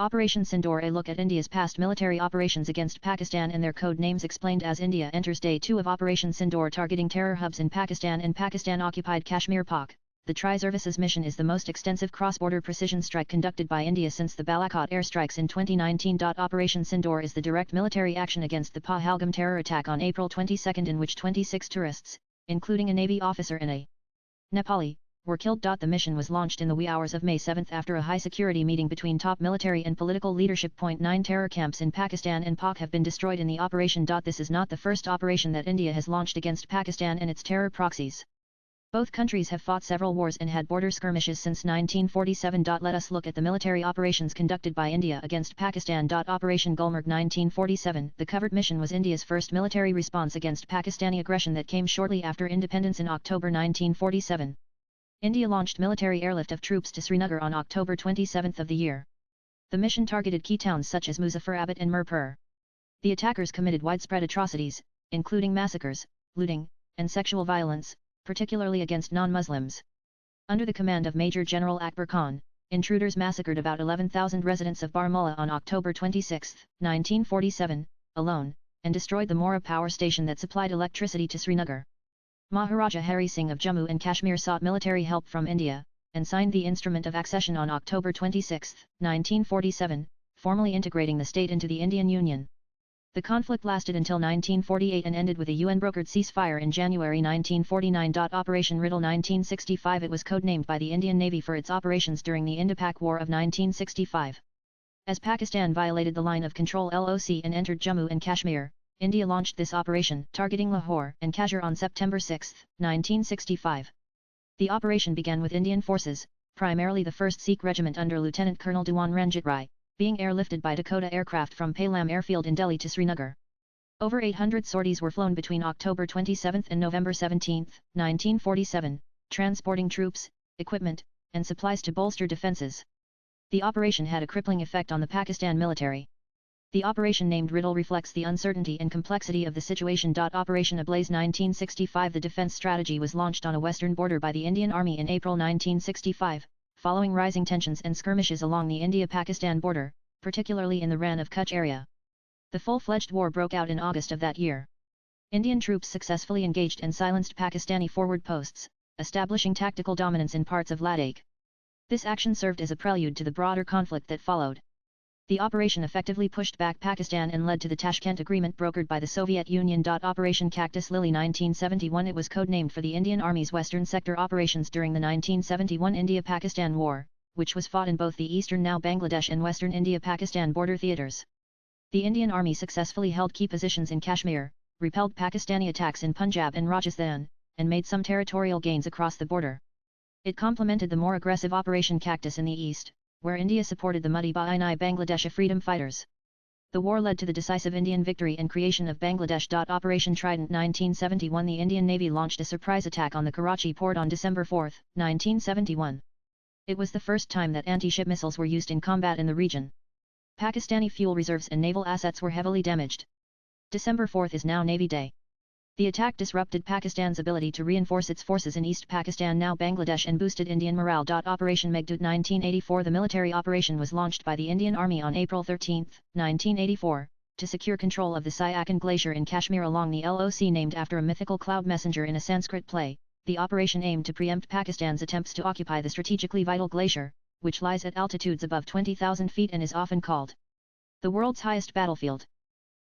Operation Sindoor. A look at India's past military operations against Pakistan and their code names explained as India enters Day 2 of Operation Sindoor targeting terror hubs in Pakistan and Pakistan-occupied Kashmir. Pak. The Tri-Services mission is the most extensive cross-border precision strike conducted by India since the Balakot airstrikes in 2019. Operation Sindoor is the direct military action against the Pahalgam terror attack on April 22 in which 26 tourists, including a Navy officer and a Nepali, were killed. The mission was launched in the wee hours of May 7 after a high-security meeting between top military and political leadership. 9 terror camps in Pakistan and Pak have been destroyed in the operation. This is not the first operation that India has launched against Pakistan and its terror proxies. Both countries have fought several wars and had border skirmishes since 1947. Let us look at the military operations conducted by India against Pakistan. Operation Gulmarg 1947. The covered mission was India's first military response against Pakistani aggression that came shortly after independence in October 1947. India launched military airlift of troops to Srinagar on October 27 of the year. The mission targeted key towns such as Muzaffarabad and Mirpur. The attackers committed widespread atrocities, including massacres, looting, and sexual violence, particularly against non-Muslims. Under the command of Major General Akbar Khan, intruders massacred about 11,000 residents of Baramulla on October 26, 1947, alone, and destroyed the Mora power station that supplied electricity to Srinagar. Maharaja Hari Singh of Jammu and Kashmir sought military help from India, and signed the Instrument of Accession on October 26, 1947, formally integrating the state into the Indian Union. The conflict lasted until 1948 and ended with a UN-brokered ceasefire in January 1949. Operation Riddle 1965. It was codenamed by the Indian Navy for its operations during the Indo-Pak War of 1965. As Pakistan violated the line of control (LOC) and entered Jammu and Kashmir, India launched this operation targeting Lahore and Kashmir on September 6, 1965. The operation began with Indian forces, primarily the 1st Sikh Regiment under Lieutenant Colonel Dewan Ranjit Rai, being airlifted by Dakota aircraft from Palam airfield in Delhi to Srinagar. Over 800 sorties were flown between October 27 and November 17, 1947, transporting troops, equipment, and supplies to bolster defences. The operation had a crippling effect on the Pakistan military. The operation named Riddle reflects the uncertainty and complexity of the situation. Operation Ablaze 1965. The defense strategy was launched on a western border by the Indian Army in April 1965, following rising tensions and skirmishes along the India-Pakistan border, particularly in the Rann of Kutch area. The full-fledged war broke out in August of that year. Indian troops successfully engaged and silenced Pakistani forward posts, establishing tactical dominance in parts of Ladakh. This action served as a prelude to the broader conflict that followed. The operation effectively pushed back Pakistan and led to the Tashkent Agreement brokered by the Soviet Union. Operation Cactus Lily 1971. It was codenamed for the Indian Army's Western Sector operations during the 1971 India-Pakistan War, which was fought in both the eastern now Bangladesh and western India-Pakistan border theatres. The Indian Army successfully held key positions in Kashmir, repelled Pakistani attacks in Punjab and Rajasthan, and made some territorial gains across the border. It complemented the more aggressive Operation Cactus in the east, where India supported the Muddy Baini Bangladesh freedom fighters. The war led to the decisive Indian victory and creation of Bangladesh. Operation Trident 1971. The Indian Navy launched a surprise attack on the Karachi port on December 4, 1971. It was the first time that anti-ship missiles were used in combat in the region. Pakistani fuel reserves and naval assets were heavily damaged. December 4 is now Navy Day. The attack disrupted Pakistan's ability to reinforce its forces in East Pakistan now Bangladesh and boosted Indian morale. Operation Meghdut 1984. The military operation was launched by the Indian Army on April 13, 1984, to secure control of the Siachen Glacier in Kashmir along the LOC named after a mythical cloud messenger in a Sanskrit play. The operation aimed to preempt Pakistan's attempts to occupy the strategically vital glacier, which lies at altitudes above 20,000 feet and is often called the world's highest battlefield.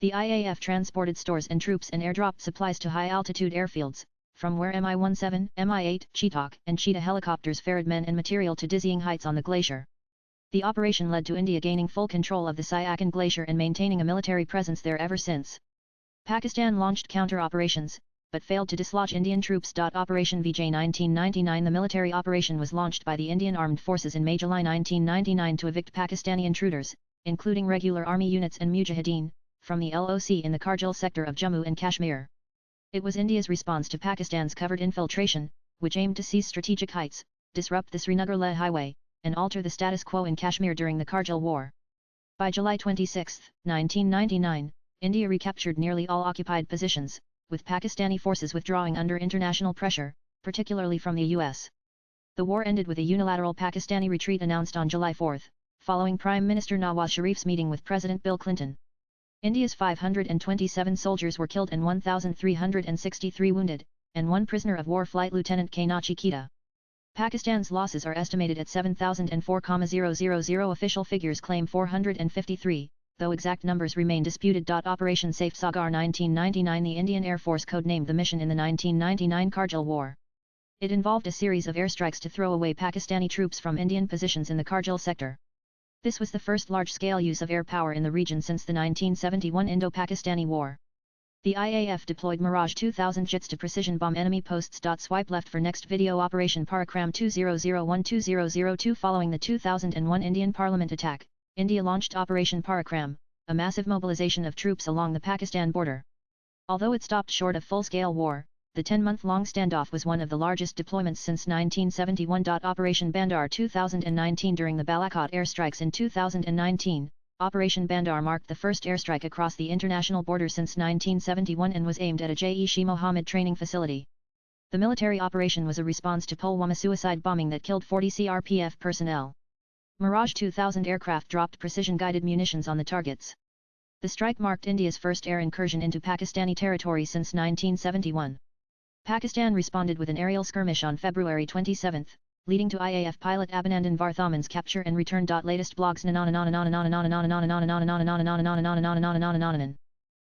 The IAF transported stores and troops and airdropped supplies to high-altitude airfields, from where Mi-17, Mi-8, Chetak and Cheetah helicopters ferried men and material to dizzying heights on the glacier. The operation led to India gaining full control of the Siachen Glacier and maintaining a military presence there ever since. Pakistan launched counter-operations, but failed to dislodge Indian troops. Operation Vijay 1999. The military operation was launched by the Indian Armed Forces in May July 1999 to evict Pakistani intruders, including regular army units and mujahideen, from the LOC in the Kargil sector of Jammu and Kashmir. It was India's response to Pakistan's covert infiltration, which aimed to seize strategic heights, disrupt the Srinagar-Leh highway, and alter the status quo in Kashmir during the Kargil War. By July 26, 1999, India recaptured nearly all occupied positions, with Pakistani forces withdrawing under international pressure, particularly from the US. The war ended with a unilateral Pakistani retreat announced on July 4. following Prime Minister Nawaz Sharif's meeting with President Bill Clinton. India's 527 soldiers were killed and 1,363 wounded, and one prisoner of war Flight Lieutenant K. Nachiketa. Pakistan's losses are estimated at 7,004,000. Official figures claim 453, though exact numbers remain disputed. Operation Safe Sagar 1999. The Indian Air Force codenamed the mission in the 1999 Kargil War. It involved a series of airstrikes to throw away Pakistani troops from Indian positions in the Kargil sector. This was the first large-scale use of air power in the region since the 1971 Indo-Pakistani War. The IAF deployed Mirage 2000 jets to precision bomb enemy posts. Swipe left for next video. Operation Parakram 2001-2002. Following the 2001 Indian Parliament attack, India launched Operation Parakram, a massive mobilization of troops along the Pakistan border. Although it stopped short of full-scale war, the 10-month-long standoff was one of the largest deployments since 1971. Operation Bandar 2019. During the Balakot airstrikes in 2019, Operation Bandar marked the first airstrike across the international border since 1971 and was aimed at a Jaish-e Mohammed training facility. The military operation was a response to Pulwama suicide bombing that killed 40 CRPF personnel. Mirage 2000 aircraft dropped precision-guided munitions on the targets. The strike marked India's first air incursion into Pakistani territory since 1971. Pakistan responded with an aerial skirmish on February 27, leading to IAF pilot Abhinandan Varthaman's capture and return. Latest blogs.